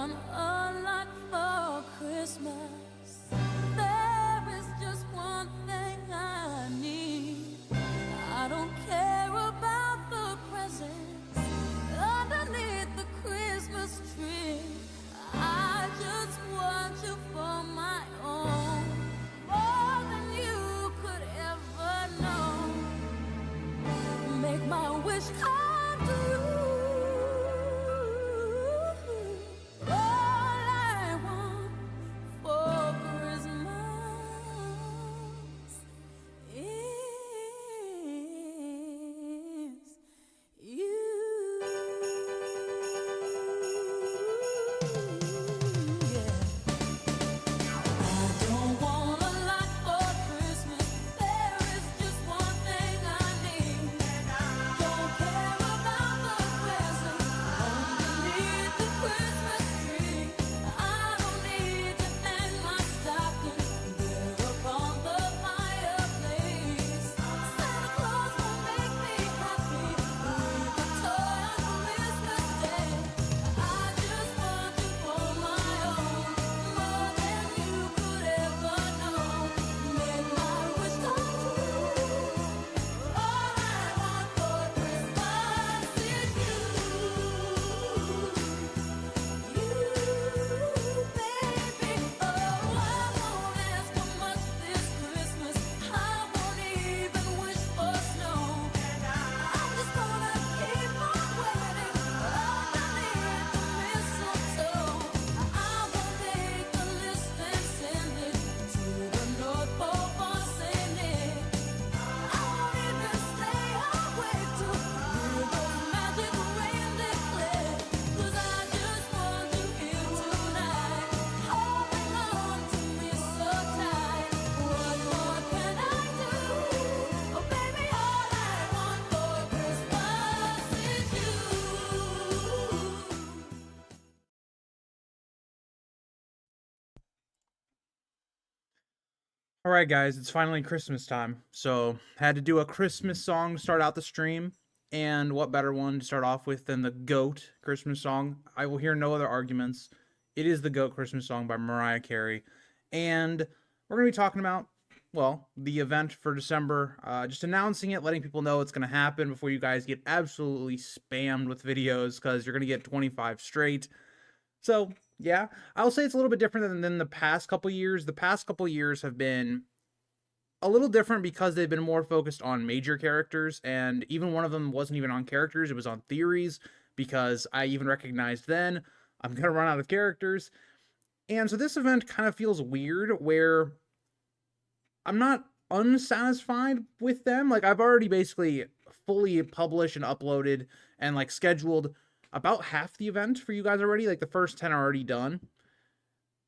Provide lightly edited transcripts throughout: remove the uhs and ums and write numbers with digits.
want a lot for Christmas. There is just one thing I need. I don't care about the presents underneath the Christmas tree. I just want you for my own, more than you could ever know. Make my wish come true. All I want for Christmas is you. Yeah. I don't want a lot for Christmas. There is just one thing I need. Don't care about the presents underneath the Christmas tree. I don't need to hang my stocking there upon the fireplace. Santa Claus will make me happy with a toy on Christmas Day. I just want you for my own, more than you could ever know. Make my wish come true. All I want for Christmas is you. You, baby. Oh, I won't ask for much this Christmas. I won't even wish for snow. I'm just gonna keep on waiting underneath the mistletoe. I will make a list and send it to the North Pole for Saint Nick. I won't even stay awake to hear those magic reindeer play. 'Cause I just want you here tonight, holding on to me so tight. What more can I do? Oh, baby, all I want for Christmas is you. All right, guys, it's finally Christmas time. So, had to do a Christmas song to start out the stream. And what better one to start off with than the GOAT Christmas song? I will hear no other arguments. It is the GOAT Christmas song by Mariah Carey. And we're going to be talking about, well, the event for December. Just announcing it, letting people know it's going to happen before you guys get absolutely spammed with videos because you're going to get 25 straight. So, yeah, I'll say it's a little bit different than the past couple years. The past couple years have been a little different because they've been more focused on major characters, and even one of them wasn't even on characters, it was on theories, because I even recognized then I'm going to run out of characters. And so this event kind of feels weird, where I'm not unsatisfied with them. Like, I've already basically fully published and uploaded and, like, scheduled about half the event for you guys already. Like, the first 10 are already done.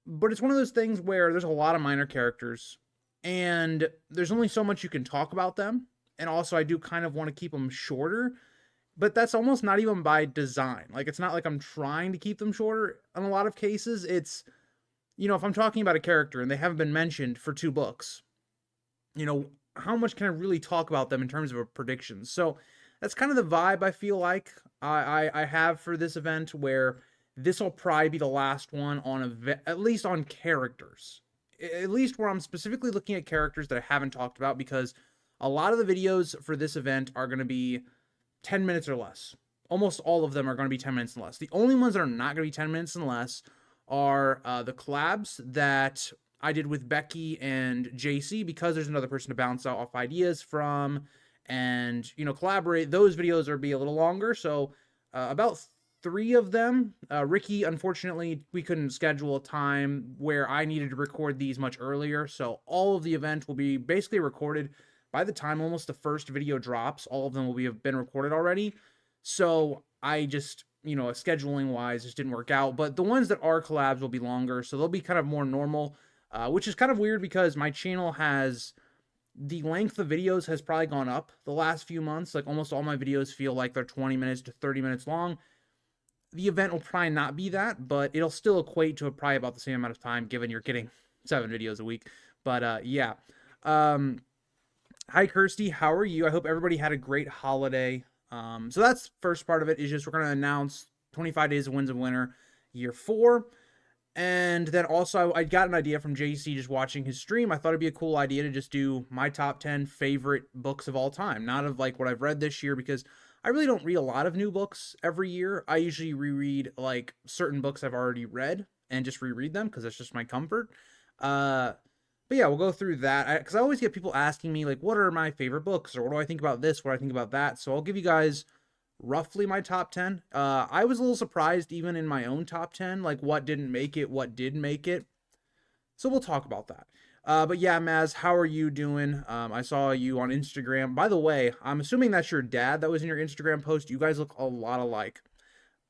But it's one of those things where there's a lot of minor characters, and there's only so much you can talk about them. And also, I do kind of want to keep them shorter, but that's almost not even by design. Like, it's not like I'm trying to keep them shorter. In a lot of cases, it's, you know, if I'm talking about a character and they haven't been mentioned for 2 books, you know, how much can I really talk about them in terms of a prediction? So that's kind of the vibe I feel like I have for this event, where this will probably be the last one on at least on characters. At least where I'm specifically looking at characters that I haven't talked about, because a lot of the videos for this event are going to be 10 minutes or less. Almost all of them are going to be 10 minutes and less. The only ones that are not going to be 10 minutes and less are the collabs that I did with Becky and JC, because there's another person to bounce off ideas from and, you know, collaborate. Those videos are be a little longer. So about 3 of them. Ricky, unfortunately, we couldn't schedule a time where I needed to record these much earlier. So all of the event will be basically recorded by the time almost the first video drops. All of them will have been recorded already. So I just, you know, scheduling wise, just didn't work out. But the ones that are collabs will be longer. So they'll be kind of more normal, which is kind of weird because my channel has, the length of videos has probably gone up the last few months. Like, almost all my videos feel like they're 20 minutes to 30 minutes long. The event will probably not be that, but it'll still equate to probably about the same amount of time, given you're getting 7 videos a week. But yeah. Hi, Kirsty. How are you? I hope everybody had a great holiday. So that's first part of it, is just we're going to announce 25 days of Winds of Winter. year 4. And then also, I got an idea from JC just watching his stream. I thought it'd be a cool idea to just do my top 10 favorite books of all time, not of like what I've read this year, because I really don't read a lot of new books every year. I usually reread like certain books I've already read and just reread them because that's just my comfort. But yeah, we'll go through that because I always get people asking me like, what are my favorite books, or what do I think about this, what do I think about that. So I'll give you guys roughly my top 10. I was a little surprised even in my own top 10, like what didn't make it, what did make it. So we'll talk about that. But yeah, Maz, how are you doing? I saw you on Instagram. By the way, I'm assuming that's your dad that was in your Instagram post. You guys look a lot alike.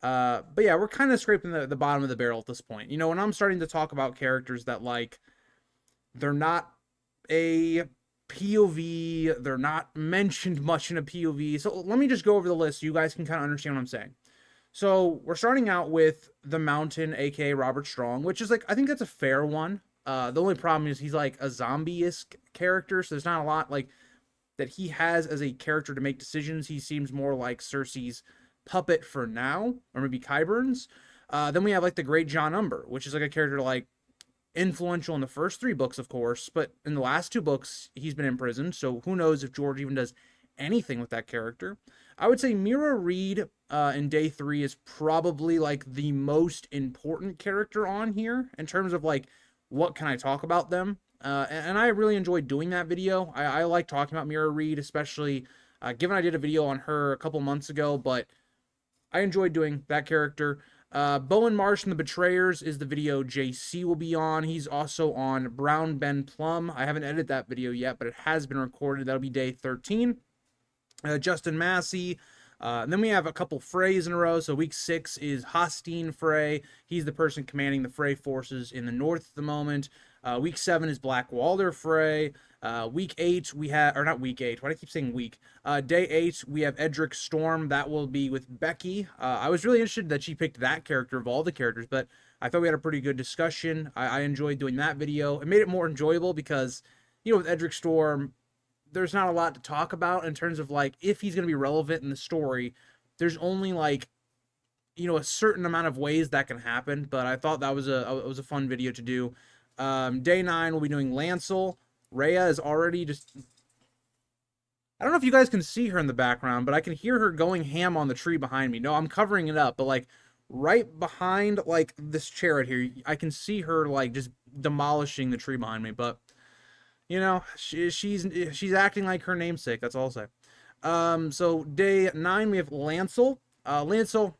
But yeah, we're kind of scraping the bottom of the barrel at this point. You know, when I'm starting to talk about characters that like, they're not a POV, they're not mentioned much in a POV. So let me just go over the list so you guys can kind of understand what I'm saying. So we're starting out with the Mountain, aka Robert Strong, which is like, I think that's a fair one. The only problem is he's like a zombie-esque character, so there's not a lot like that he has as a character to make decisions. He seems more like Cersei's puppet for now, or maybe Qyburn's. Then we have like the Great John Umber, which is like a character like influential in the first 3 books, of course, but in the last 2 books, he's been imprisoned, so who knows if George even does anything with that character. I would say Mira Reed in Day 3 is probably like the most important character on here in terms of like, what can I talk about them? And I really enjoyed doing that video. I like talking about Mira Reed, especially given I did a video on her a couple months ago, but I enjoyed doing that character. Bowen Marsh and the Betrayers is the video JC will be on. He's also on Brown Ben Plum. I haven't edited that video yet, but it has been recorded. That'll be Day 13. Justin Massey. And then we have a couple Freys in a row. So week 6 is Hostine Frey. He's the person commanding the Frey forces in the north at the moment. Week 7 is Black Walder Frey. Week 8 we have, or not week 8, why do I keep saying week? Day 8 we have Edric Storm. That will be with Becky. I was really interested that she picked that character of all the characters, but I thought we had a pretty good discussion. I enjoyed doing that video. It made it more enjoyable because, you know, with Edric Storm, there's not a lot to talk about in terms of like, if he's going to be relevant in the story, there's only like, you know, a certain amount of ways that can happen, but I thought that was a fun video to do. Day 9 we'll be doing Lancel. Rhea is already just, I don't know if you guys can see her in the background, but I can hear her going ham on the tree behind me. No, I'm covering it up, but like right behind like this chair right here, I can see her like just demolishing the tree behind me. But you know, she's acting like her namesake. That's all I'll say. So day 9 we have Lancel. Lancel,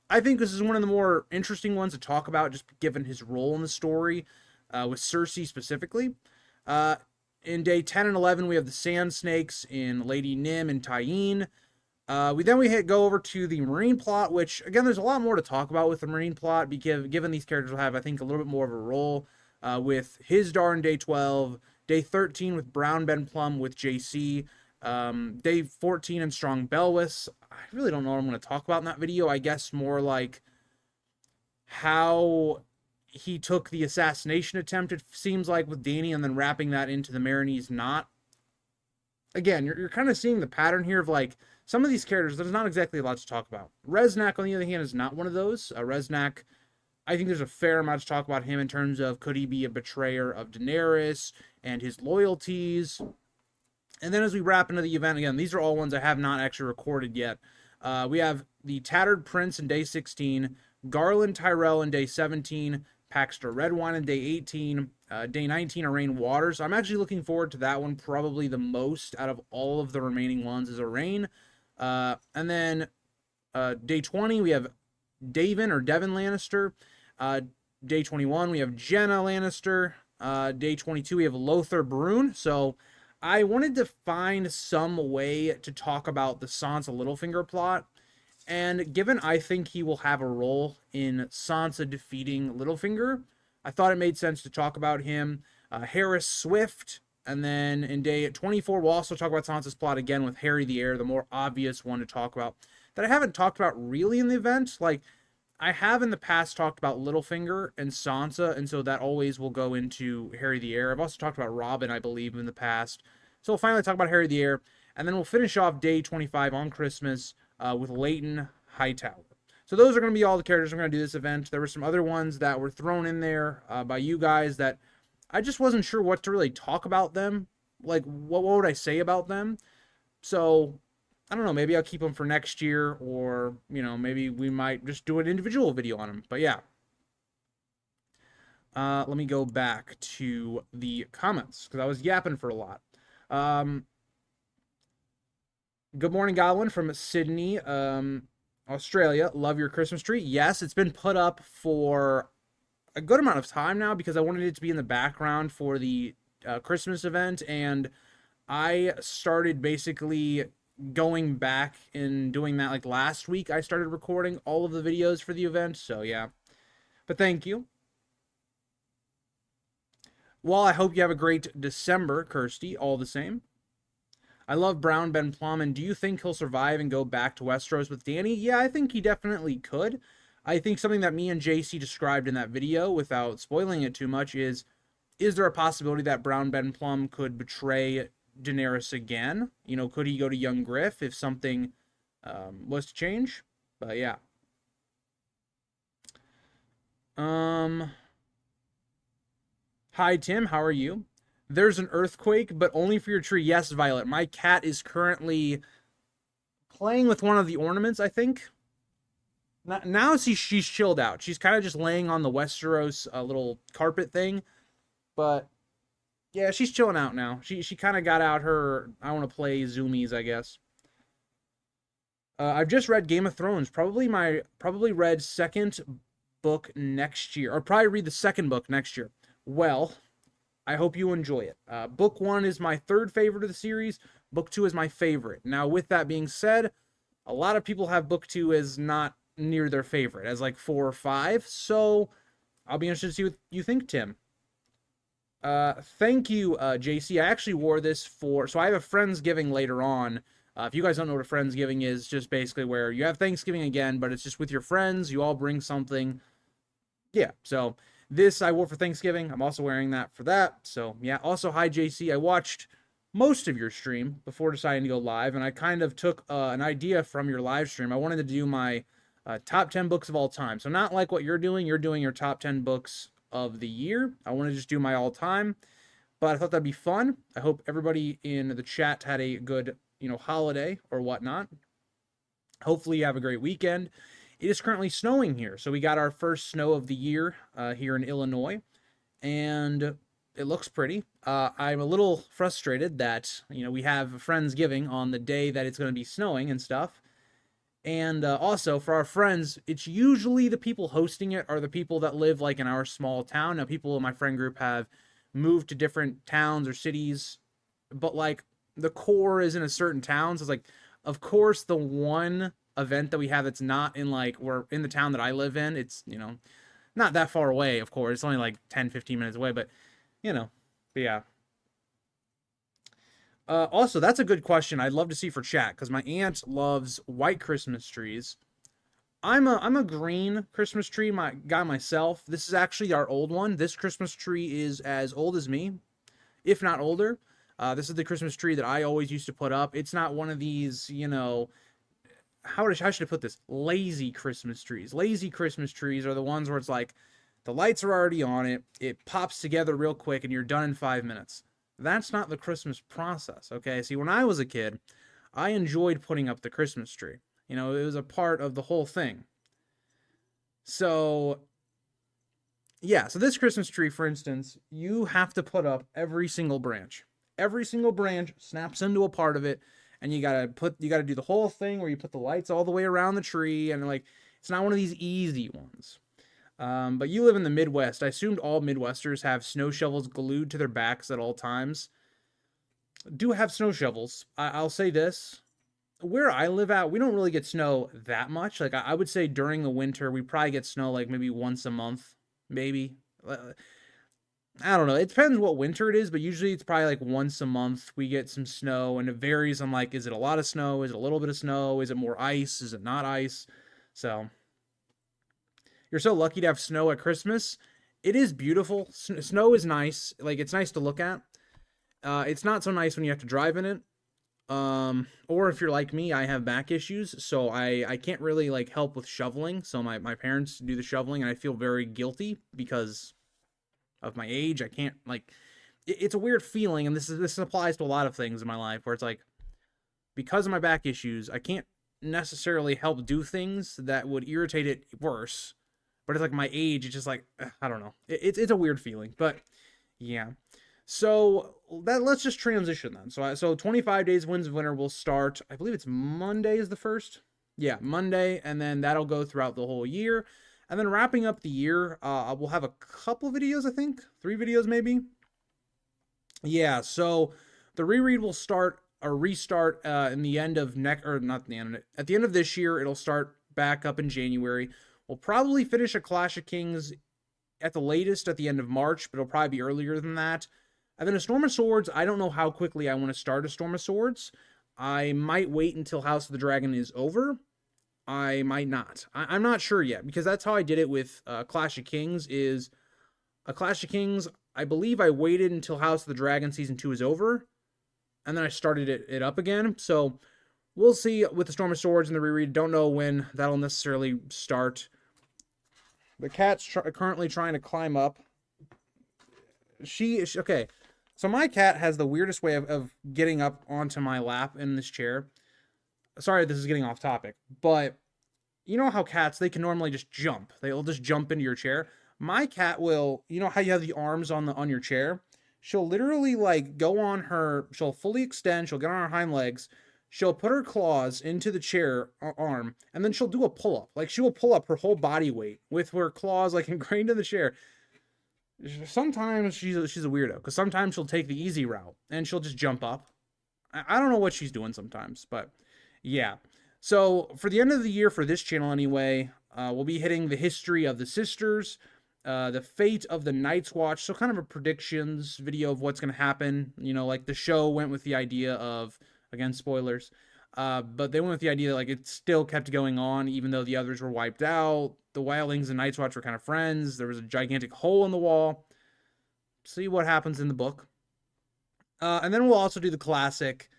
I think this is one of the more interesting ones to talk about, just given his role in the story, with Cersei specifically. In day 10 and 11, we have the Sand Snakes in Lady Nym and Tyene. We go over to the Marine plot, which, again, there's a lot more to talk about with the Marine plot, because given these characters will have, I think, a little bit more of a role, with Hisdar in day 12, day 13 with Brown Ben Plum with JC, day 14 in Strong Belwys. I really don't know what I'm going to talk about in that video. I guess more like how he took the assassination attempt, it seems like, with Dany, and then wrapping that into the Marinese knot. Again, you're kind of seeing the pattern here of, like, some of these characters, there's not exactly a lot to talk about. Reznak, on the other hand, is not one of those. Reznak, I think there's a fair amount to talk about him in terms of, could he be a betrayer of Daenerys and his loyalties? And then as we wrap into the event, again, these are all ones I have not actually recorded yet. We have the Tattered Prince in day 16, Garland Tyrell in day 17, Paxter Redwine in day 18, day 19, Arrayn Waters. I'm actually looking forward to that one probably the most out of all of the remaining ones is Arrayn. And then day 20, we have Devon Lannister. Day 21, we have Jenna Lannister. Day 22, we have Lothar Brune. So I wanted to find some way to talk about the Sansa Littlefinger plot. And given I think he will have a role in Sansa defeating Littlefinger, I thought it made sense to talk about him. Harris Swift, and then in day 24, we'll also talk about Sansa's plot again with Harry the Heir, the more obvious one to talk about, that I haven't talked about really in the event. Like, I have in the past talked about Littlefinger and Sansa, and so that always will go into Harry the Heir. I've also talked about Robin, I believe, in the past. So we'll finally talk about Harry the Heir, and then we'll finish off day 25 on Christmas with Leighton Hightower. So those are going to be all the characters we're going to do this event. There were some other ones that were thrown in there by you guys that I just wasn't sure what to really talk about them. Like, what would I say about them? So, I don't know. Maybe I'll keep them for next year, or, maybe we might just do an individual video on them. But yeah. Let me go back to the comments, because I was yapping for a lot. Good morning, Godwin from Sydney, Australia. Love your Christmas tree. Yes, it's been put up for a good amount of time now because I wanted it to be in the background for the Christmas event, and I started basically going back and doing that like last week. I started recording all of the videos for the event, so yeah. But thank you. Well, I hope you have a great December, Kirsty, all the same. I love Brown Ben Plum, and do you think he'll survive and go back to Westeros with Dany? Yeah, I think he definitely could. I think something that me and JC described in that video, without spoiling it too much, is there a possibility that Brown Ben Plum could betray Daenerys again? Could he go to Young Griff if something was to change? But yeah. Hi, Tim. How are you? There's an earthquake, but only for your tree. Yes, Violet. My cat is currently playing with one of the ornaments, I think. Now she's chilled out. She's kind of just laying on the Westeros little carpet thing. But yeah, she's chilling out now. She kind of got out her I want to play zoomies, I guess. I've just read Game of Thrones. Probably read second book next year, or probably read the second book next year. Well, I hope you enjoy it. Book 1 is my third favorite of the series. Book 2 is my favorite. Now, with that being said, a lot of people have book 2 as not near their favorite, as like 4 or 5. So I'll be interested to see what you think, Tim. Thank you, JC. I actually wore this so I have a Friendsgiving later on. If you guys don't know what a Friendsgiving is, just basically where you have Thanksgiving again, but it's just with your friends. You all bring something. Yeah, so this I wore for Thanksgiving. I'm also wearing that for that. So yeah, also hi, JC. I watched most of your stream before deciding to go live, and I kind of took an idea from your live stream. I wanted to do my top 10 books of all time. So not like what you're doing. You're doing your top 10 books of the year. I want to just do my all time, but I thought that'd be fun. I hope everybody in the chat had a good, holiday or whatnot. Hopefully you have a great weekend. It is currently snowing here, so we got our first snow of the year here in Illinois, and it looks pretty. I'm a little frustrated that we have Friendsgiving on the day that it's going to be snowing and stuff. And also, for our friends, it's usually the people hosting it are the people that live like in our small town. Now, people in my friend group have moved to different towns or cities, but like the core is in a certain town. So it's like, of course, the one event that we have that's not in we're in the town that I live in, it's, not that far away, of course. It's only like 10-15 minutes away, but, but yeah. Also, that's a good question I'd love to see for chat, because my aunt loves white Christmas trees. I'm a green Christmas tree guy myself. This is actually our old one. This Christmas tree is as old as me, if not older. This is the Christmas tree that I always used to put up. It's not one of these, how should I put this? Lazy Christmas trees. Lazy Christmas trees are the ones where it's like the lights are already on it. It pops together real quick and you're done in 5 minutes. That's not the Christmas process, okay? See, when I was a kid, I enjoyed putting up the Christmas tree. It was a part of the whole thing. So, yeah, so this Christmas tree, for instance, you have to put up every single branch. Every single branch snaps into a part of it, and you gotta do the whole thing where you put the lights all the way around the tree, and it's not one of these easy ones. But you live in the Midwest. I assumed all Midwesters have snow shovels glued to their backs at all times. Do have snow shovels. I'll say this. Where I live at, we don't really get snow that much. Like, I would say during the winter, we probably get snow like maybe once a month, maybe. I don't know. It depends what winter it is, but usually it's probably like once a month we get some snow, and it varies on is it a lot of snow? Is it a little bit of snow? Is it more ice? Is it not ice? So you're so lucky to have snow at Christmas. It is beautiful. Snow is nice. It's nice to look at. It's not so nice when you have to drive in it. Or if you're like me, I have back issues, so I can't really like help with shoveling. So my parents do the shoveling, and I feel very guilty because of my age. I can't like it's a weird feeling, and this applies to a lot of things in my life where it's like because of my back issues, I can't necessarily help do things that would irritate it worse. But it's like my age, it's just like I don't know. It's a weird feeling, but yeah. So that let's just transition then. So 25 days Winds of Winter will start. I believe it's Monday is the first. Yeah, Monday, and then that'll go throughout the whole year. And then wrapping up the year, we'll have a couple videos, I think, 3 videos maybe. Yeah, so the reread will start or restart in the end of next, or not the end, at the end of this year. It'll start back up in January. We'll probably finish a Clash of Kings at the latest at the end of March, but it'll probably be earlier than that. And then a Storm of Swords, I don't know how quickly I want to start a Storm of Swords. I might wait until House of the Dragon is over. I might not. I'm not sure yet, because that's how I did it with Clash of Kings, is a Clash of Kings, I believe I waited until House of the Dragon Season 2 is over, and then I started it up again. So we'll see with the Storm of Swords and the reread. Don't know when that'll necessarily start. The cat's currently trying to climb up. Okay. So my cat has the weirdest way of getting up onto my lap in this chair. Sorry, this is getting off topic, but you know how cats, they can normally just jump. They'll just jump into your chair. My cat will, you know how you have the arms on your chair? She'll literally like go on her, she'll fully extend, she'll get on her hind legs, she'll put her claws into the chair arm, and then she'll do a pull-up. Like she will pull up her whole body weight with her claws like ingrained in the chair. Sometimes she's a weirdo, because sometimes she'll take the easy route and she'll just jump up. I don't know what she's doing sometimes, but yeah. So for the end of the year, for this channel anyway, we'll be hitting the history of the sisters, the fate of the Night's Watch, so kind of a predictions video of what's going to happen. You know, like the show went with the idea of, again, spoilers, but they went with the idea that like it still kept going on even though the others were wiped out. The Wildlings and Night's Watch were kind of friends. There was a gigantic hole in the wall. See what happens in the book. And then we'll also do the classic.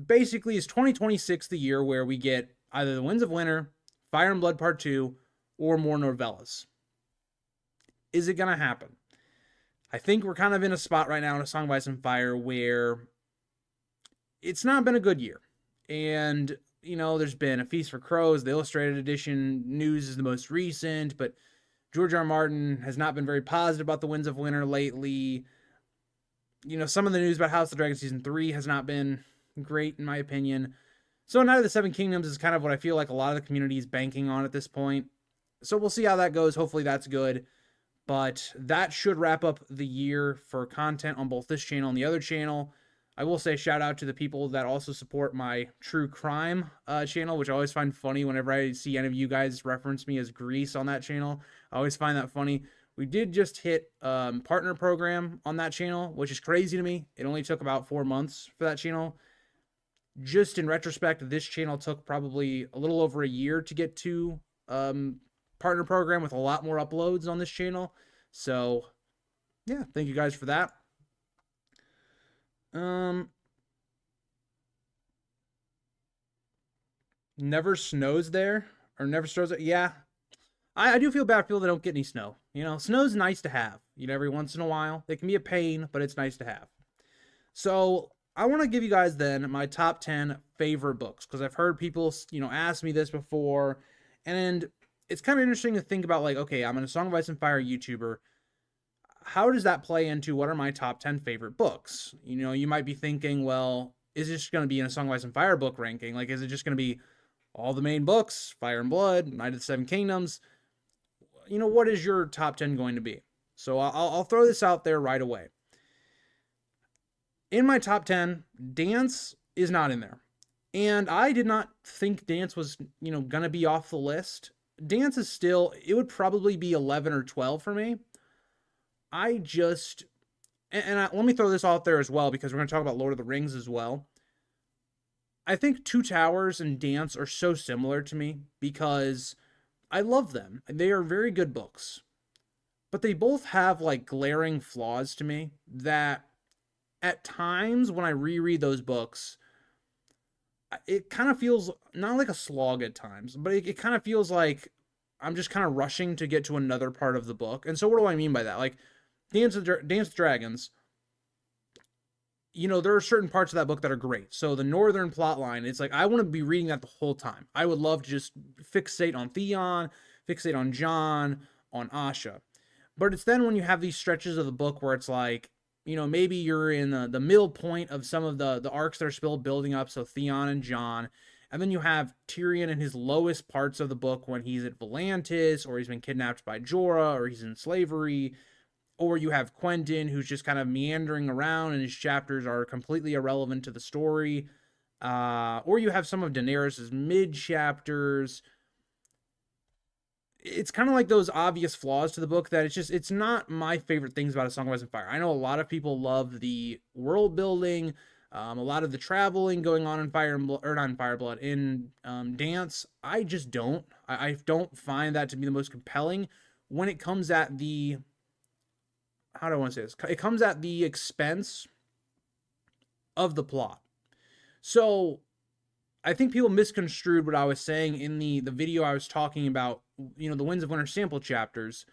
Basically, is 2026 the year where we get either the Winds of Winter, Fire and Blood Part 2, or more novellas? Is it going to happen? I think we're kind of in a spot right now in A Song of Ice and Fire where it's not been a good year. And, you know, there's been A Feast for Crows, the Illustrated Edition news is the most recent, but George R. R. Martin has not been very positive about the Winds of Winter lately. You know, some of the news about House of the Dragon Season 3 has not been great, in my opinion. So Night of the Seven Kingdoms is kind of what I feel like a lot of the community is banking on at this point. So we'll see how that goes. Hopefully that's good. But that should wrap up the year for content on both this channel and the other channel. I will say shout out to the people that also support my true crime channel, which I always find funny whenever I see any of you guys reference me as Grease on that channel. I always find that funny. We did just hit partner program on that channel, which is crazy to me. It only took about 4 months for that channel. Just in retrospect, this channel took probably a little over a year to get to partner program with a lot more uploads on this channel. So yeah, thank you guys for that. Never snows there, or never snows there. Yeah, I do feel bad for people that don't get any snow. You know, snow's nice to have, you know, every once in a while. It can be a pain, but it's nice to have. So I want to give you guys then my top 10 favorite books, because I've heard people, you know, ask me this before, and it's kind of interesting to think about, like, okay, I'm a Song of Ice and Fire YouTuber. How does that play into what are my top 10 favorite books? You know, you might be thinking, well, is this going to be in a Song of Ice and Fire book ranking? Like, is it just going to be all the main books, Fire and Blood, Night of the Seven Kingdoms? You know, what is your top 10 going to be? So I'll throw this out there right away. In my top 10, Dance is not in there. And I did not think Dance was, you know, going to be off the list. Dance is still, it would probably be 11 or 12 for me. I just, let me throw this out there as well, because we're going to talk about Lord of the Rings as well. I think Two Towers and Dance are so similar to me because I love them. They are very good books. But they both have like glaring flaws to me that at times when I reread those books, it kind of feels not like a slog at times, but it kind of feels like I'm just kind of rushing to get to another part of the book. And so, what do I mean by that? Like, Dance with Dragons, there are certain parts of that book that are great. So the northern plot line, it's like I want to be reading that the whole time. I would love to just fixate on Theon, fixate on Jon, on Asha. But it's then when you have these stretches of the book where it's like, maybe you're in the middle point of some of the arcs that are still building up. So Theon and Jon. And then you have Tyrion in his lowest parts of the book when he's at Volantis, or he's been kidnapped by Jorah, or he's in slavery. Or you have Quentin, who's just kind of meandering around and his chapters are completely irrelevant to the story. Or you have some of Daenerys' mid chapters. It's kind of like those obvious flaws to the book that it's not my favorite things about A Song of Ice and Fire. I know a lot of people love the world building, a lot of the traveling going on in Fire and Blood, or not in Fire Blood, in Dance. I just don't. I don't find that to be the most compelling when it comes at the, how do I want to say this? It comes at the expense of the plot. So I think people misconstrued what I was saying in the video I was talking about, the Winds of Winter sample chapters.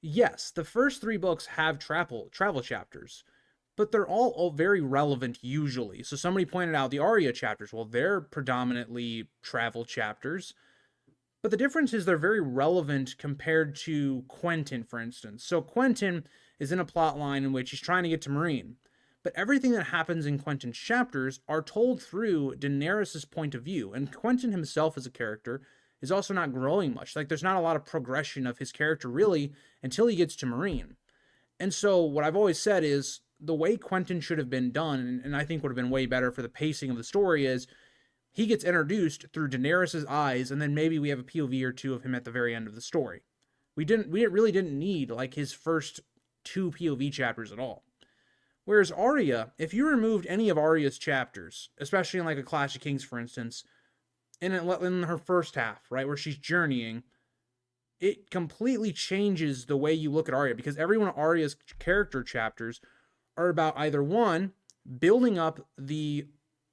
Yes, the first 3 books have travel chapters, but they're all very relevant usually. So somebody pointed out the Arya chapters. Well, they're predominantly travel chapters, but the difference is they're very relevant compared to Quentin, for instance. So Quentin is in a plot line in which he's trying to get to Meereen. But everything that happens in Quentin's chapters are told through Daenerys' point of view. And Quentin himself as a character is also not growing much. Like, there's not a lot of progression of his character, really, until he gets to Meereen. And so what I've always said is the way Quentin should have been done, and I think would have been way better for the pacing of the story, is he gets introduced through Daenerys' eyes, and then maybe we have a POV or 2 of him at the very end of the story. We really didn't need, like, his first 2 POV chapters at all. Whereas Arya, if you removed any of Arya's chapters, especially in like a Clash of Kings, for instance, in her first half, right, where she's journeying, it completely changes the way you look at Arya, because every one of Arya's character chapters are about either, one, building up the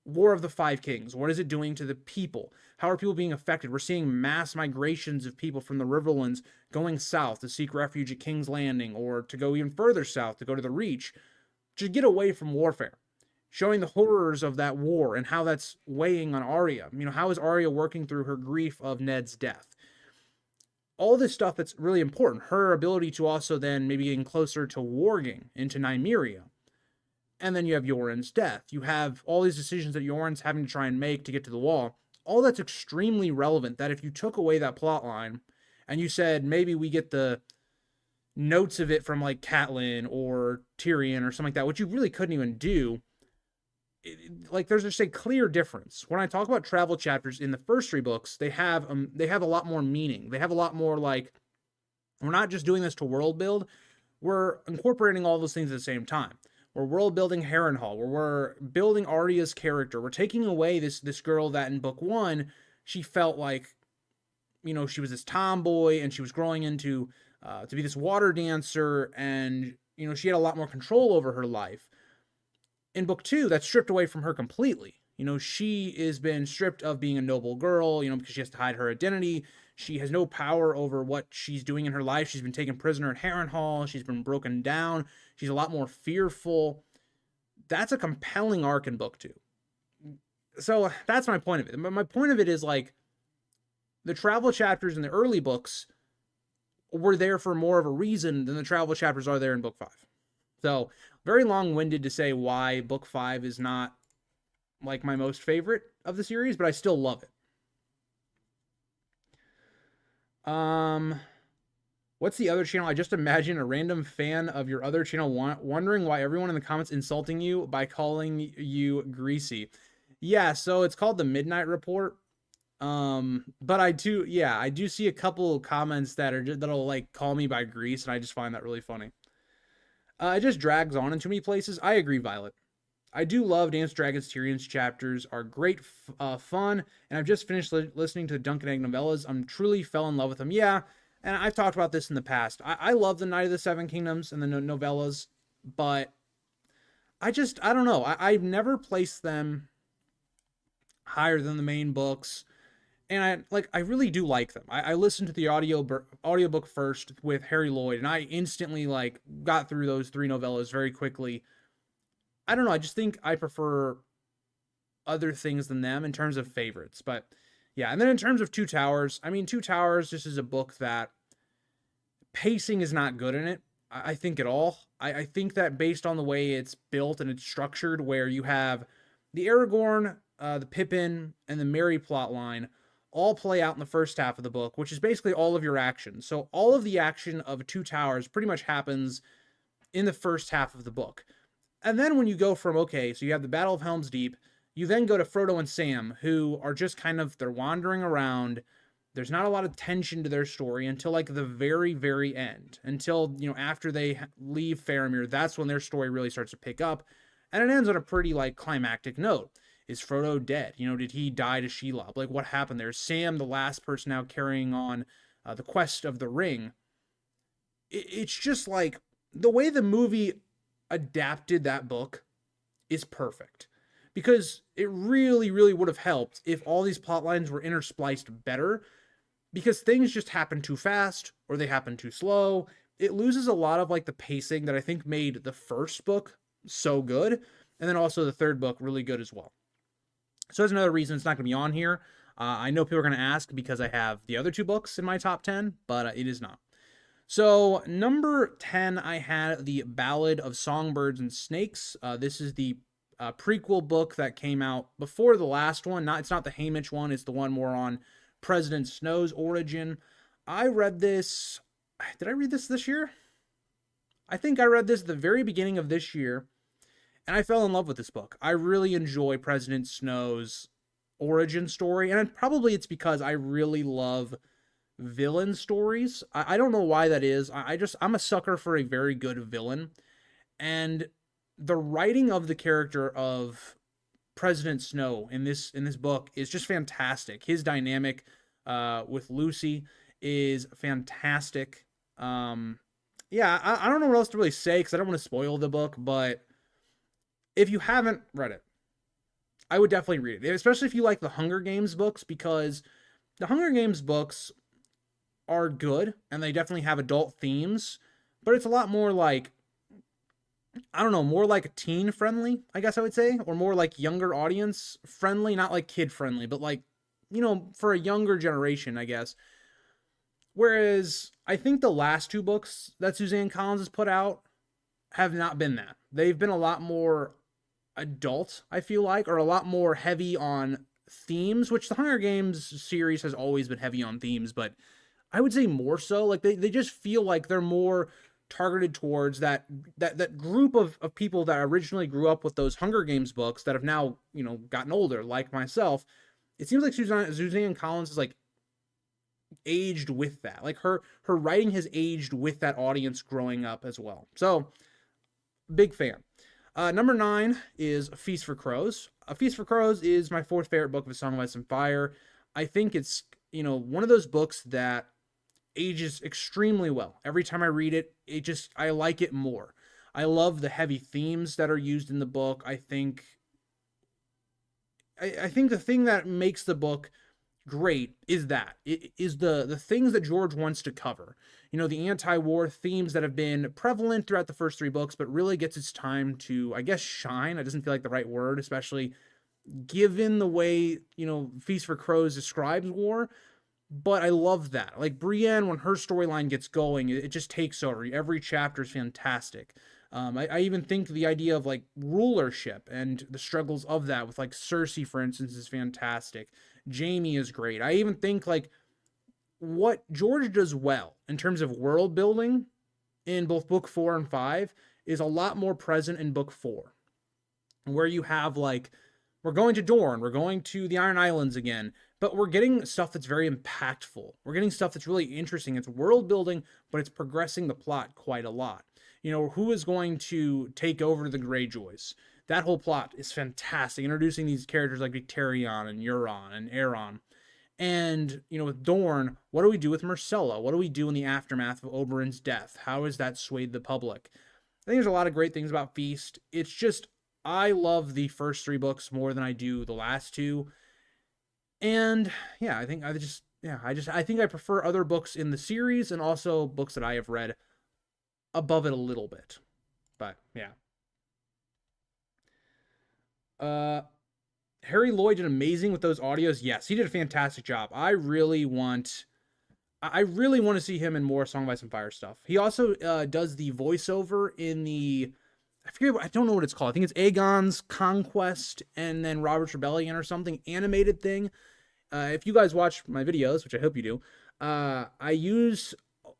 War of the Five Kings. What is it doing to the people? How are people being affected? We're seeing mass migrations of people from the Riverlands going south to seek refuge at King's Landing, or to go even further south, to go to the Reach, to get away from warfare, showing the horrors of that war and how that's weighing on Arya. How is Arya working through her grief of Ned's death? All this stuff that's really important. Her ability to also then maybe getting closer to warging into Nymeria. And then you have Yoren's death. You have all these decisions that Yoren's having to try and make to get to the wall. All that's extremely relevant, that if you took away that plot line and you said maybe we get the notes of it from like Catelyn or Tyrion or something like that, which you really couldn't even do. Like, there's just a clear difference. When I talk about travel chapters in the first 3 books, they have a lot more meaning. They have a lot more, like, we're not just doing this to world build. We're incorporating all those things at the same time. We're world building Harrenhal, where we're building Arya's character. We're taking away this girl that in book 1 she felt like, she was this tomboy and she was growing into to be this water dancer, and she had a lot more control over her life. In book 2, that's stripped away from her completely. She has been stripped of being a noble girl, because she has to hide her identity. She has no power over what she's doing in her life. She's been taken prisoner at Harrenhal. She's been broken down. She's a lot more fearful. That's a compelling arc in book 2. So that's my point of it. My point of it is, like, the travel chapters in the early books were there for more of a reason than the travel chapters are there in book 5. So, very long-winded to say why book 5 is not like my most favorite of the series, but I still love it. What's the other channel? I just imagine a random fan of your other channel wondering why everyone in the comments insulting you by calling you greasy. Yeah, so it's called the Midnight Report. But I do see a couple comments that'll like call me by grease, and I just find that really funny. It just drags on in too many places. I agree, Violet. I do love Dance Dragons Tyrion's chapters, are great fun, and I've just finished listening to the Dunk and Egg novellas. I'm truly fell in love with them. Yeah, and I've talked about this in the past. I love the Night of the Seven Kingdoms and the novellas, but I don't know. I've never placed them higher than the main books. And I really do like them. I listened to the audiobook first with Harry Lloyd, and I instantly like got through those three novellas very quickly. I don't know, I just think I prefer other things than them in terms of favorites. But yeah, and then in terms of Two Towers, I mean, Two Towers just is a book that pacing is not good in it. I think at all. I think that based on the way it's built and it's structured, where you have the Aragorn, the Pippin, and the Merry plot line all play out in the first half of the book, which is basically all of your action. So all of the action of Two Towers pretty much happens in the first half of the book. And then when you go from, okay, so you have the Battle of Helm's Deep, you then go to Frodo and Sam, who are just kind of, they're wandering around. There's not a lot of tension to their story until like the very, very end. Until, you know, after they leave Faramir, that's when their story really starts to pick up. And it ends on a pretty like climactic note. Is Frodo dead? You know, did he die to Shelob? Like, what happened there? Is Sam the last person now carrying on the quest of the ring? It's just like the way the movie adapted that book is perfect, because it really, really would have helped if all these plot lines were interspliced better, because things just happen too fast or they happen too slow. It loses a lot of like the pacing that I think made the first book so good, and then also the third book really good as well. So that's another reason it's not going to be on here. I know people are going to ask because I have the other two books in my top 10, but it is not. So number 10, I had the Ballad of Songbirds and Snakes. This is the prequel book that came out before the last one. It's not the Haymitch one. It's the one more on President Snow's origin. I read this. Did I read this year? I think I read this at the very beginning of this year, and I fell in love with this book. I really enjoy President Snow's origin story, and probably it's because I really love villain stories. I don't know why that is. I'm a sucker for a very good villain, and the writing of the character of President Snow in this book is just fantastic. His dynamic with Lucy is fantastic. Yeah, I don't know what else to really say because I don't want to spoil the book, but if you haven't read it, I would definitely read it, especially if you like the Hunger Games books, because the Hunger Games books are good and they definitely have adult themes, but it's a lot more like, I don't know, more like teen friendly, I guess I would say, or more like younger audience friendly, not like kid friendly, but like, you know, for a younger generation, I guess. Whereas I think the last two books that Suzanne Collins has put out have not been that. They've been a lot more adult, I feel like, or a lot more heavy on themes, which the Hunger Games series has always been heavy on themes, but I would say more so. Like they just feel like they're more targeted towards that group of people that originally grew up with those Hunger Games books that have now, you know, gotten older, like myself. It seems like Suzanne Collins is like aged with that. Like her writing has aged with that audience growing up as well. So big fan. Number 9 is A Feast for Crows. A Feast for Crows is my fourth favorite book of A Song of Ice and Fire. I think it's, you know, one of those books that ages extremely well. Every time I read it, I like it more. I love the heavy themes that are used in the book. I think the thing that makes the book great is that it is the things that George wants to cover. You know, the anti-war themes that have been prevalent throughout the first 3 books, but really gets its time to, I guess, shine. It doesn't feel like the right word, especially given the way, you know, Feast for Crows describes war. But I love that. Like Brienne, when her storyline gets going, it just takes over. Every chapter is fantastic. I even think the idea of like rulership and the struggles of that with like Cersei, for instance, is fantastic. Jaime is great. I even think like what George does well in terms of world building in both book 4 and 5 is a lot more present in book 4, where you have like, we're going to Dorne, we're going to the Iron Islands again, but we're getting stuff that's very impactful. We're getting stuff that's really interesting. It's world building, but it's progressing the plot quite a lot. You know, who is going to take over the Greyjoys? That whole plot is fantastic. Introducing these characters like Victarion and Euron and Aeron. And, you know, with Dorne, what do we do with Myrcella? What do we do in the aftermath of Oberyn's death? How has that swayed the public? I think there's a lot of great things about Feast. It's just, I love the first 3 books more than I do the last 2. And yeah, I think I prefer other books in the series and also books that I have read above it a little bit. But yeah. Uh Harry Lloyd did amazing with those audios. Yes, he did a fantastic job. I really want to see him in more Song of Ice and Fire stuff. He also does the voiceover in the I don't know what it's called. I think it's Aegon's Conquest and then Robert's Rebellion or something animated thing. If you guys watch my videos, which I hope you do, I use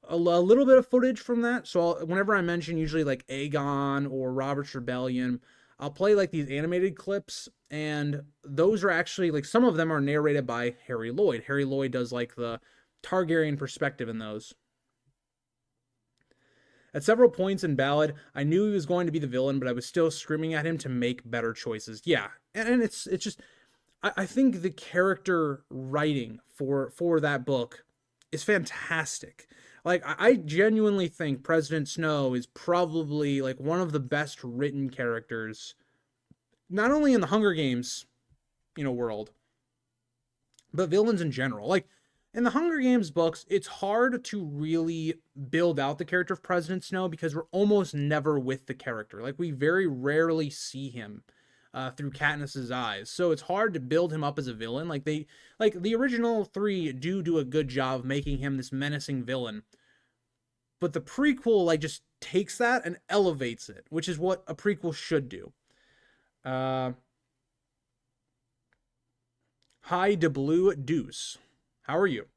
a little bit of footage from that. So whenever I mention usually like Aegon or Robert's Rebellion, I'll play like these animated clips, and those are actually like some of them are narrated by Harry Lloyd. Harry Lloyd does like the Targaryen perspective in those. At several points in Ballad, I knew he was going to be the villain, but I was still screaming at him to make better choices. Yeah, and it's just I think the character writing for that book is fantastic. Like I genuinely think President Snow is probably like one of the best written characters, not only in the Hunger Games, world, but villains in general. Like in the Hunger Games books, it's hard to really build out the character of President Snow because we're almost never with the character. Like we very rarely see him through Katniss's eyes, so it's hard to build him up as a villain. Like the original three do a good job of making him this menacing villain, but the prequel like just takes that and elevates it, which is what a prequel should do. Hi de Blue Deuce. How are you?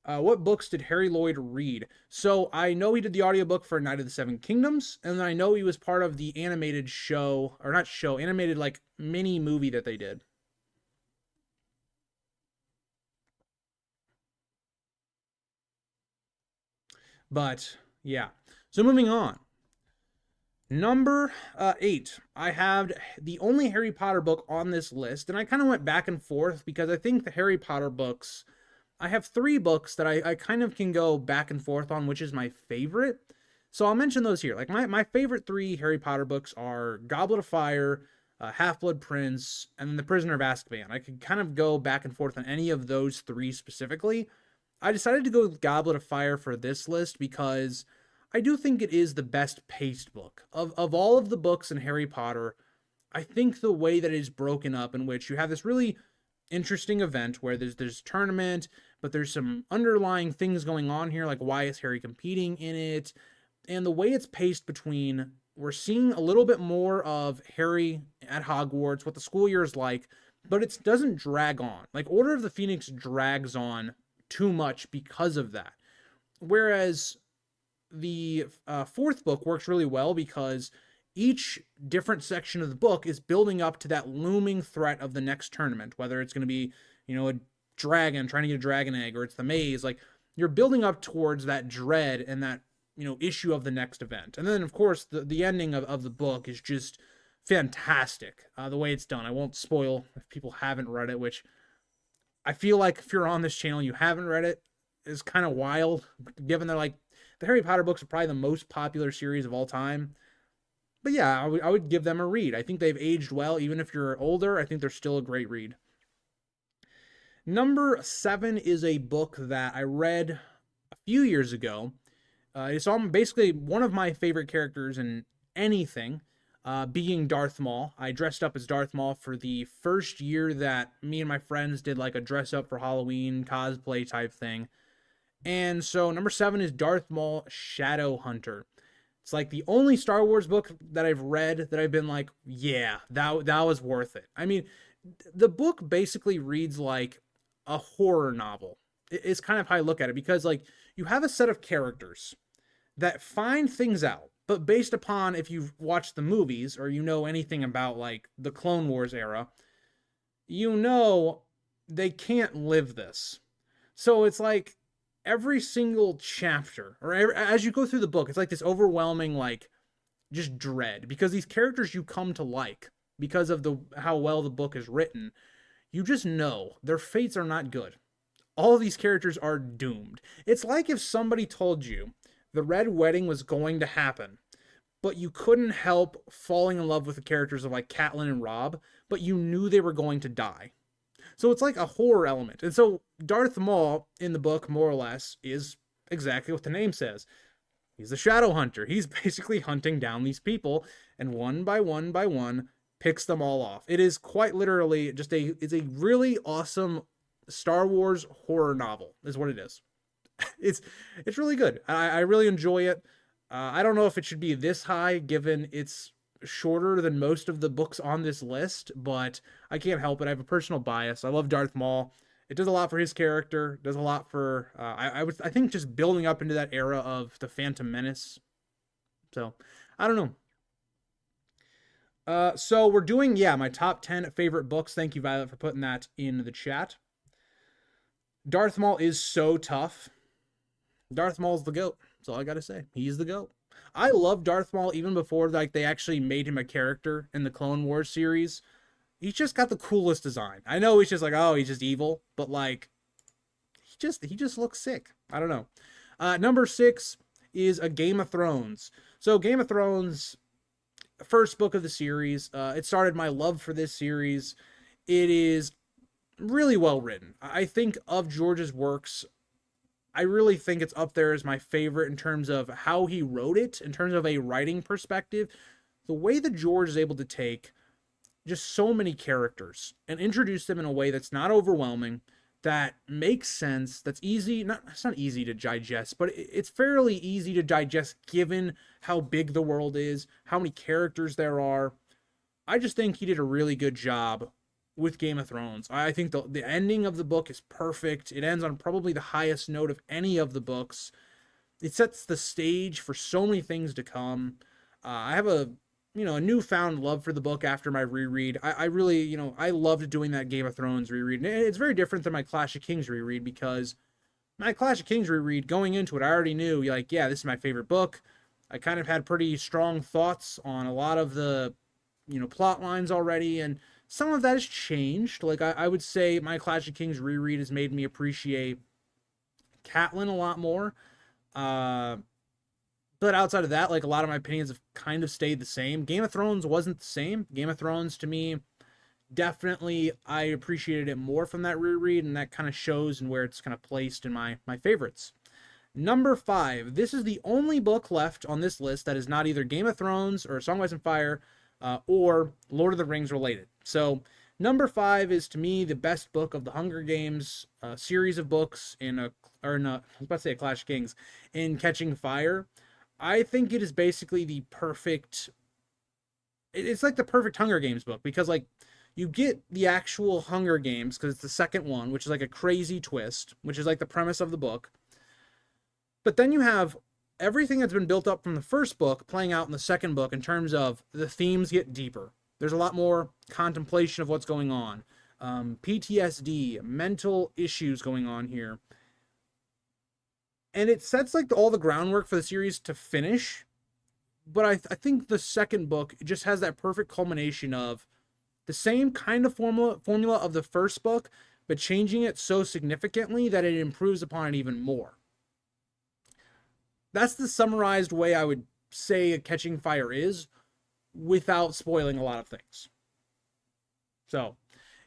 What books did Harry Lloyd read? So I know he did the audiobook for Knight of the Seven Kingdoms, and then I know he was part of the animated show, or not show, animated like mini movie that they did. But yeah. So moving on. Number 8, I had the only Harry Potter book on this list, and I kind of went back and forth because I think the Harry Potter books, I have 3 books that I kind of can go back and forth on which is my favorite. So I'll mention those here. Like my favorite 3 Harry Potter books are Goblet of Fire, Half-Blood Prince, and then The Prisoner of Azkaban. I could kind of go back and forth on any of those 3 specifically. I decided to go with Goblet of Fire for this list because I do think it is the best paced book. Of all of the books in Harry Potter, I think the way that it is broken up, in which you have this really interesting event where there's tournament, but there's some underlying things going on here, like why is Harry competing in it, and the way it's paced between, we're seeing a little bit more of Harry at Hogwarts, what the school year is like, but it doesn't drag on. Like Order of the Phoenix drags on too much because of that. Whereas the 4th book works really well because each different section of the book is building up to that looming threat of the next tournament, whether it's going to be, a dragon trying to get a dragon egg, or it's the maze. Like you're building up towards that dread and that, issue of the next event. And then of course the ending of the book is just fantastic. The way it's done. I won't spoil if people haven't read it, which I feel like if you're on this channel, you haven't read it, is kind of wild, given that like the Harry Potter books are probably the most popular series of all time. But yeah, I would give them a read. I think they've aged well. Even if you're older, I think they're still a great read. Number 7 is a book that I read a few years ago. It's basically one of my favorite characters in anything, being Darth Maul. I dressed up as Darth Maul for the first year that me and my friends did like a dress up for Halloween cosplay type thing. And so number 7 is Darth Maul Shadowhunter. It's like the only Star Wars book that I've read that I've been like, yeah, that was worth it. I mean, the book basically reads like a horror novel. It's kind of how I look at it, because like you have a set of characters that find things out, but based upon if you've watched the movies or anything about like the Clone Wars era, they can't live this. So it's like every single chapter, or as you go through the book, it's like this overwhelming like just dread, because these characters you come to like because of how well the book is written. You just know their fates are not good. All these characters are doomed. It's like if somebody told you the Red Wedding was going to happen, but you couldn't help falling in love with the characters of like Catelyn and Robb, but you knew they were going to die. So it's like a horror element. And so Darth Maul in the book, more or less, is exactly what the name says. He's a shadow hunter. He's basically hunting down these people, and one by one picks them all off. It is quite literally just it's a really awesome Star Wars horror novel, is what it is. It's really good. I really enjoy it. I don't know if it should be this high given it's shorter than most of the books on this list, but I can't help it. I have a personal bias. I love Darth Maul. It does a lot for his character. Does a lot for I think just building up into that era of the Phantom Menace. So I don't know. So we're doing my top 10 favorite books. Thank you, Violet, for putting that in the chat. Darth Maul is so tough. Darth Maul's the GOAT. That's all I gotta say. He's the GOAT. I love Darth Maul even before they actually made him a character in the Clone Wars series. He's just got the coolest design. I know he's just like, oh, he's just evil, but like he just looks sick. I don't know. Number 6 is A Game of Thrones. So Game of Thrones, first book of the series. It started my love for this series. It is really well written. I think of George's works, I really think it's up there as my favorite in terms of how he wrote it, in terms of a writing perspective. The way that George is able to take just so many characters and introduce them in a way that's not overwhelming, that makes sense, that's easy, it's not easy to digest, but it's fairly easy to digest given how big the world is, how many characters there are. I just think he did a really good job with Game of Thrones. I think the ending of the book is perfect. It ends on probably the highest note of any of the books. It sets the stage for so many things to come. I have a newfound love for the book after my reread. I really, I loved doing that Game of Thrones reread. And it's very different than my Clash of Kings reread, because my Clash of Kings reread, going into it, I already knew, like, yeah, this is my favorite book. I kind of had pretty strong thoughts on a lot of the, plot lines already, and some of that has changed. Like, I would say my Clash of Kings reread has made me appreciate Catelyn a lot more. But outside of that, like, a lot of my opinions have kind of stayed the same. Game of Thrones wasn't the same. Game of Thrones, to me, definitely, I appreciated it more from that reread, and that kind of shows in where it's kind of placed in my favorites. Number 5. This is the only book left on this list that is not either Game of Thrones or Song of Ice and Fire or Lord of the Rings related. So number 5 is, to me, the best book of the Hunger Games series of books I was about to say a Clash of Kings, in Catching Fire. I think it is basically the perfect, it's like the perfect Hunger Games book, because like you get the actual Hunger Games, because it's the second one, which is like a crazy twist, which is like the premise of the book. But then you have everything that's been built up from the first book playing out in the second book in terms of the themes get deeper. There's a lot more contemplation of what's going on. PTSD, mental issues going on here. And it sets like all the groundwork for the series to finish. But I think the second book just has that perfect culmination of the same kind of formula of the first book, but changing it so significantly that it improves upon it even more. That's the summarized way I would say Catching Fire is, without spoiling a lot of things. So,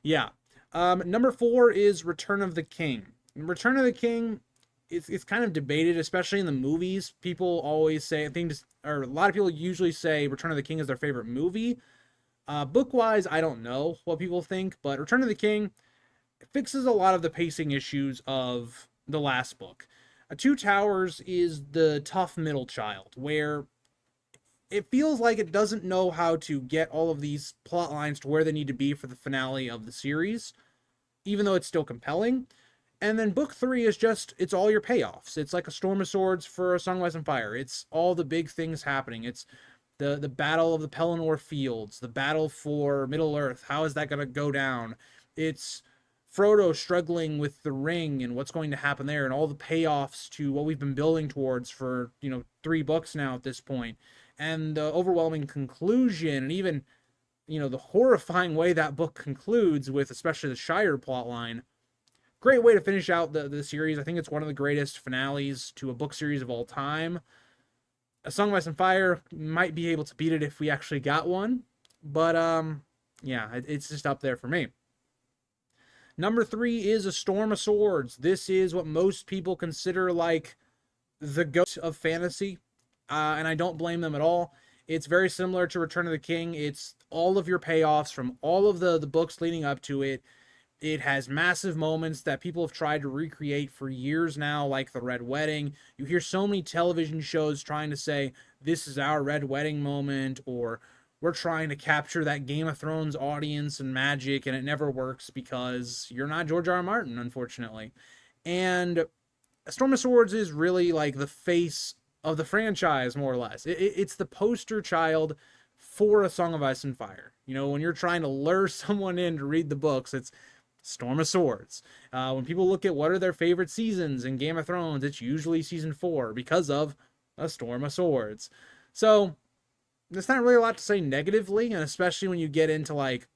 yeah. Number 4 is Return of the King. Return of the King, it's kind of debated, especially in the movies. People always say, a lot of people usually say Return of the King is their favorite movie. Book-wise, I don't know what people think, but Return of the King fixes a lot of the pacing issues of the last book. Two Towers is the tough middle child, where it feels like it doesn't know how to get all of these plot lines to where they need to be for the finale of the series, even though it's still compelling. And then book 3 is just, it's all your payoffs. It's like a Storm of Swords for A Song of Ice and Fire. It's all the big things happening. It's the battle of the Pelennor Fields, the battle for Middle-earth. How is that going to go down? It's Frodo struggling with the ring and what's going to happen there, and all the payoffs to what we've been building towards for, 3 books now at this point. And the overwhelming conclusion, and even, the horrifying way that book concludes with especially the Shire plotline. Great way to finish out the series. I think it's one of the greatest finales to a book series of all time. A Song of Ice and Fire might be able to beat it if we actually got one. But, yeah, it's just up there for me. Number 3 is A Storm of Swords. This is what most people consider like the GOAT of fantasy, and I don't blame them at all. It's very similar to Return of the King. It's all of your payoffs from all of the books leading up to it. It has massive moments that people have tried to recreate for years now, like the Red Wedding. You hear so many television shows trying to say, this is our Red Wedding moment, or we're trying to capture that Game of Thrones audience and magic, and it never works because you're not George R. R. Martin, unfortunately. And A Storm of Swords is really like the face of the franchise, more or less. It's the poster child for A Song of Ice and Fire. You know, when you're trying to lure someone in to read the books, it's Storm of Swords. When people look at what are their favorite seasons in Game of Thrones, it's usually season 4 because of A Storm of Swords. So there's not really a lot to say negatively, and especially when you get into like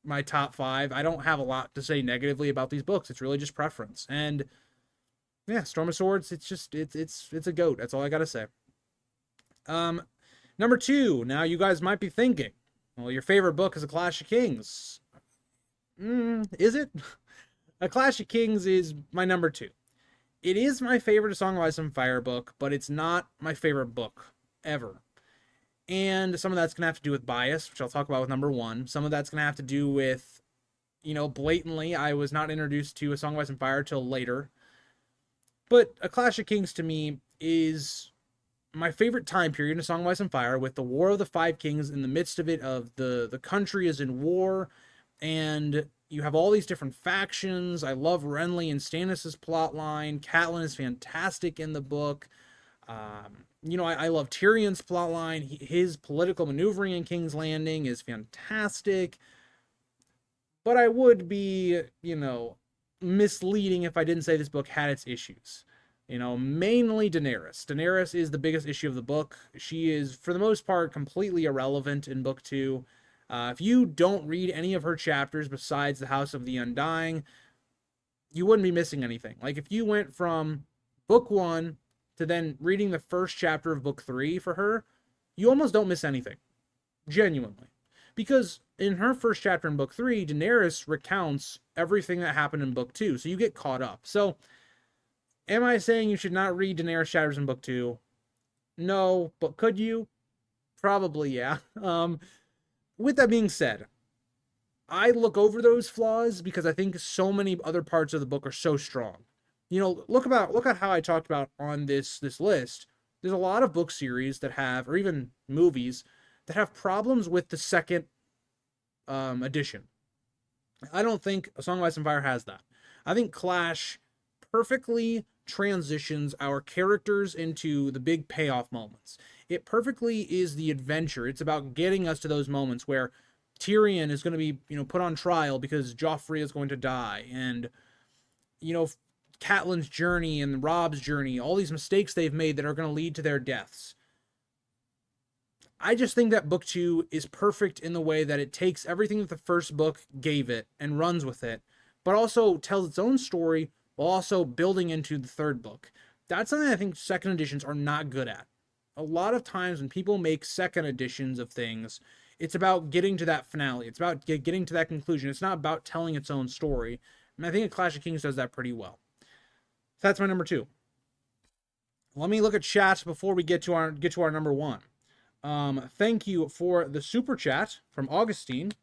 my top 5, I don't have a lot to say negatively about these books. It's really just preference. And yeah, Storm of Swords, it's a GOAT. That's all I gotta say. Number 2. Now you guys might be thinking, well, your favorite book is A Clash of Kings. Is it? A Clash of Kings is my number 2. It is my favorite A Song of Ice and Fire book, but it's not my favorite book ever. And some of that's going to have to do with bias, which I'll talk about with number 1. Some of that's going to have to do with, you know, blatantly, I was not introduced to A Song of Ice and Fire till later. But A Clash of Kings to me is my favorite time period in A Song of Ice and Fire, with the War of the Five Kings in the midst of it, of the country is in war, and you have all these different factions. I love Renly and Stannis' plotline. Catelyn is fantastic in the book. You know, I love Tyrion's plotline. His political maneuvering in King's Landing is fantastic. But I would be, you know, misleading if I didn't say this book had its issues. You know, mainly Daenerys. Daenerys is the biggest issue of the book. She is, for the most part, completely irrelevant in book 2. If you don't read any of her chapters besides the House of the Undying, you wouldn't be missing anything. Like, if you went from book 1 to then reading the first chapter of book 3 for her, you almost don't miss anything. Genuinely. Because in her first chapter in book 3, Daenerys recounts everything that happened in book 2, so you get caught up. So, am I saying you should not read Daenerys chapters in book 2? No, but could you? Probably, yeah. With that being said, I look over those flaws because I think so many other parts of the book are so strong. You know, look at how I talked about on this list. There's a lot of book series that have, or even movies, that have problems with the second edition. I don't think A Song of Ice and Fire has that. I think Clash perfectly transitions our characters into the big payoff moments. It perfectly is the adventure. It's about getting us to those moments where Tyrion is going to be, you know, put on trial because Joffrey is going to die, and, you know, Catelyn's journey and Robb's journey, all these mistakes they've made that are going to lead to their deaths. I just think that book 2 is perfect in the way that it takes everything that the first book gave it and runs with it, but also tells its own story while also building into the third book. That's something I think second editions are not good at. A lot of times when people make second editions of things, it's about getting to that finale. It's about getting to that conclusion. It's not about telling its own story. And I think A Clash of Kings does that pretty well. So that's my number 2. Let me look at chat before we get to our number 1. Thank you for the super chat from Augustine.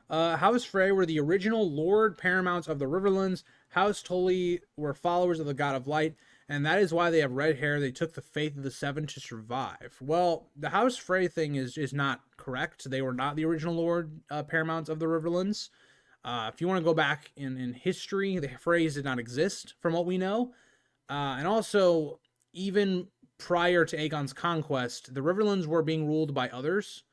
House Frey were the original Lord Paramounts of the Riverlands. House Tully were followers of the God of Light, and that is why they have red hair. They took the faith of the Seven to survive. Well, the House Frey thing is not correct. They were not the original Lord Paramounts of the Riverlands. If you want to go back in history, the Freys did not exist, from what we know. And also, even prior to Aegon's conquest, the Riverlands were being ruled by others.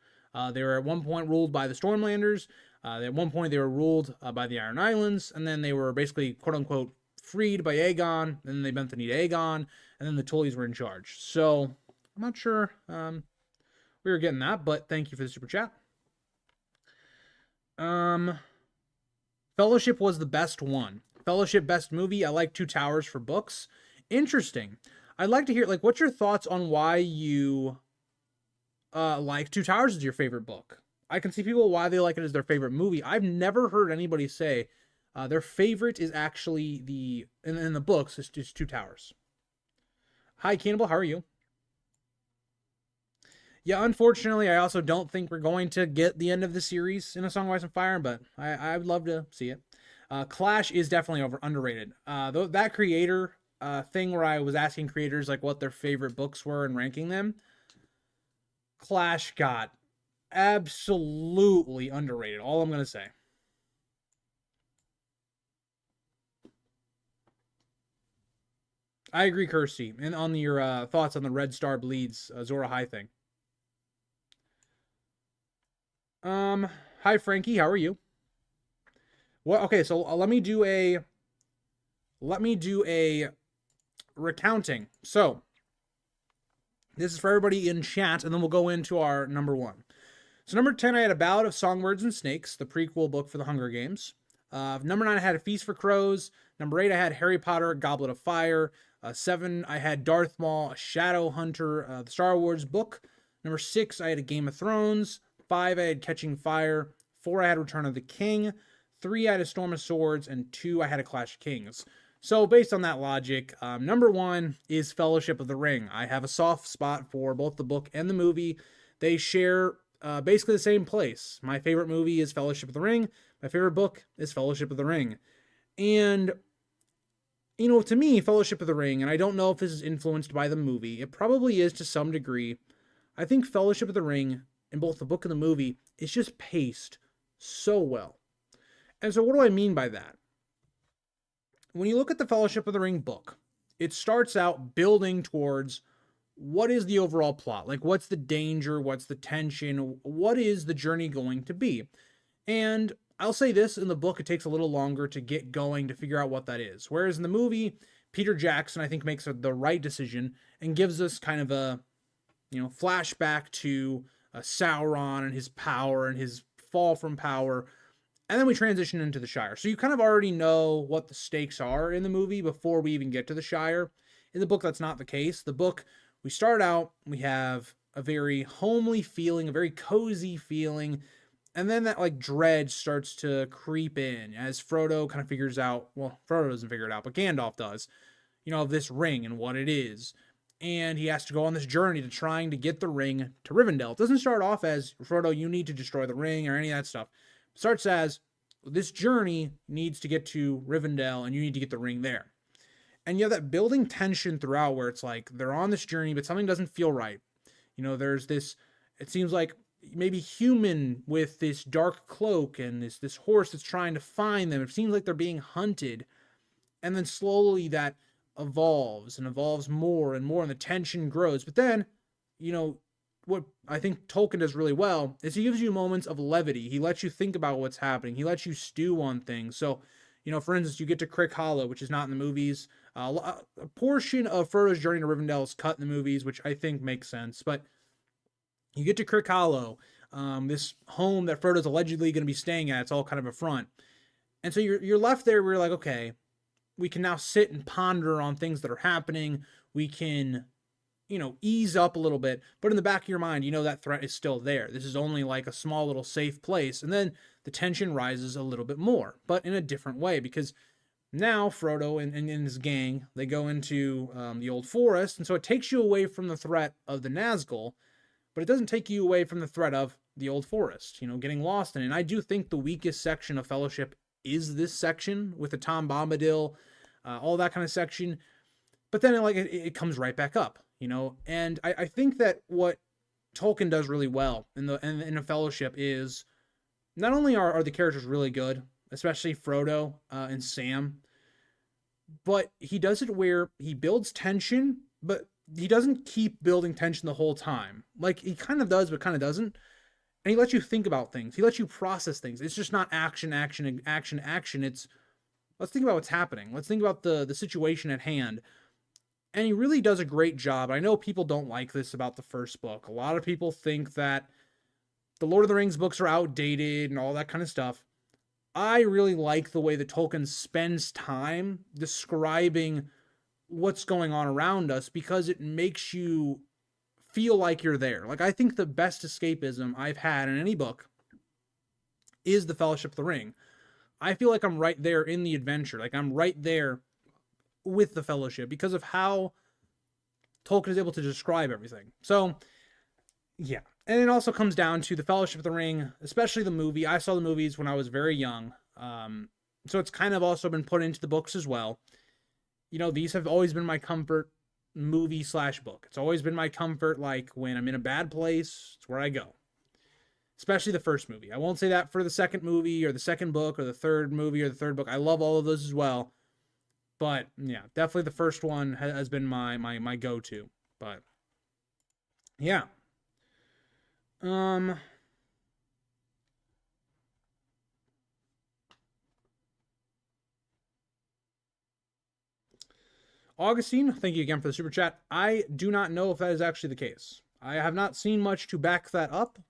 They were at one point ruled by the Stormlanders. At one point, they were ruled by the Iron Islands, and then they were basically, quote-unquote, freed by Aegon, then they bent the knee to Aegon, and then the Tullys were in charge. So, I'm not sure we were getting that, but thank you for the super chat. Fellowship was the best one. Fellowship best movie. I like Two Towers for books. Interesting. I'd like to hear, like, what's your thoughts on why you like Two Towers is your favorite book. I can see people why they like it as their favorite movie. I've never heard anybody say their favorite is actually in the books is just Two Towers. Hi, Cannibal. How are you? Yeah, unfortunately, I also don't think we're going to get the end of the series in A Song of Ice and Fire, but I would love to see it. Clash is definitely underrated. That creator thing where I was asking creators like what their favorite books were and ranking them, Clash got absolutely underrated. All I'm gonna say. I agree, Kirsty, and on your thoughts on the Red Star Bleeds Zora High thing. Hi Frankie, how are you? Well, okay, so let me do a recounting. So this is for everybody in chat, and then we'll go into our number one. So number 10, I had A Ballad of Songbirds and Snakes, the prequel book for the Hunger Games. Number 9, I had A Feast for Crows. Number 8, I had Harry Potter, Goblet of Fire. 7, I had Darth Maul, A Shadow Hunter, the Star Wars book. Number 6, I had A Game of Thrones. 5, I had Catching Fire. 4, I had Return of the King. 3, I had A Storm of Swords. And 2, I had A Clash of Kings. So based on that logic, number 1 is Fellowship of the Ring. I have a soft spot for both the book and the movie. They share basically the same place. My favorite movie is Fellowship of the Ring. My favorite book is Fellowship of the Ring. And, you know, to me, Fellowship of the Ring, and I don't know if this is influenced by the movie, it probably is to some degree. I think Fellowship of the Ring, in both the book and the movie, is just paced so well. And so what do I mean by that? When you look at the Fellowship of the Ring book, it starts out building towards what is the overall plot? Like, what's the danger? What's the tension? What is the journey going to be? And I'll say this, in the book, it takes a little longer to get going to figure out what that is. Whereas in the movie, Peter Jackson, I think, makes the right decision and gives us kind of a, flashback to Sauron and his power and his fall from power. And then we transition into the Shire. So you kind of already know what the stakes are in the movie before we even get to the Shire. In the book, that's not the case. The book, we start out, we have a very homely feeling, a very cozy feeling, and then that like dread starts to creep in as Frodo kind of figures out, well, Frodo doesn't figure it out, but Gandalf does, of this ring and what it is. And he has to go on this journey to trying to get the ring to Rivendell. It doesn't start off as, Frodo, you need to destroy the ring or any of that stuff. It starts as, this journey needs to get to Rivendell and you need to get the ring there. And you have that building tension throughout where it's like they're on this journey, but something doesn't feel right. There's this, it seems like maybe human with this dark cloak and this horse that's trying to find them. It seems like they're being hunted. And then slowly that evolves and evolves more and more, and the tension grows. But then, what I think Tolkien does really well is he gives you moments of levity. He lets you think about what's happening. He lets you stew on things. So, for instance, you get to Crick Hollow, which is not in the movies. A portion of Frodo's journey to Rivendell is cut in the movies, which I think makes sense. But you get to Crick Hollow, this home that Frodo's allegedly going to be staying at. It's all kind of a front. And so you're left there where you're like, okay, we can now sit and ponder on things that are happening. We can, ease up a little bit. But in the back of your mind, that threat is still there. This is only like a small little safe place. And then the tension rises a little bit more, but in a different way, because now Frodo and his gang, they go into the Old Forest, and so it takes you away from the threat of the Nazgul, but it doesn't take you away from the threat of the Old Forest, getting lost in it. And I do think the weakest section of Fellowship is this section with the Tom Bombadil, all that kind of section. But then it comes right back up, And I think that what Tolkien does really well in a Fellowship is not only are the characters really good, especially Frodo and Sam, but he does it where he builds tension, but he doesn't keep building tension the whole time. Like, he kind of does, but kind of doesn't. And he lets you think about things. He lets you process things. It's just not action. It's, let's think about what's happening. Let's think about the situation at hand. And he really does a great job. I know people don't like this about the first book. A lot of people think that the Lord of the Rings books are outdated and all that kind of stuff. I really like the way that Tolkien spends time describing what's going on around us, because it makes you feel like you're there. Like, I think the best escapism I've had in any book is the Fellowship of the Ring. I feel like I'm right there in the adventure. Like, I'm right there with the Fellowship because of how Tolkien is able to describe everything. So, yeah. And it also comes down to the Fellowship of the Ring, especially the movie. I saw the movies when I was very young. So it's kind of also been put into the books as well. You know, these have always been my comfort movie/book. It's always been my comfort, like when I'm in a bad place, it's where I go. Especially the first movie. I won't say that for the second movie or the second book or the third movie or the third book. I love all of those as well. But yeah, definitely the first one has been my go-to. But yeah. Augustine, thank you again for the super chat. I do not know if that is actually the case. I have not seen much to back that up,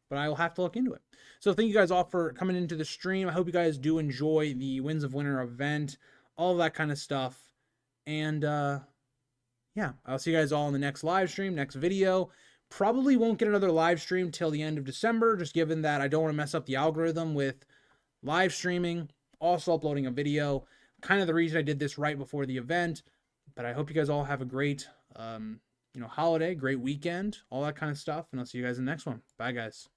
but I will have to look into it. So thank you guys all for coming into the stream. I hope you guys do enjoy the Winds of Winter event, all of that kind of stuff. And yeah, I'll see you guys all in the next live stream, next video. Probably won't get another live stream till the end of December, just given that I don't want to mess up the algorithm with live streaming, also uploading a video. Kind of the reason I did this right before the event. But I hope you guys all have a great holiday, great weekend, all that kind of stuff. And I'll see you guys in the next one. Bye, guys.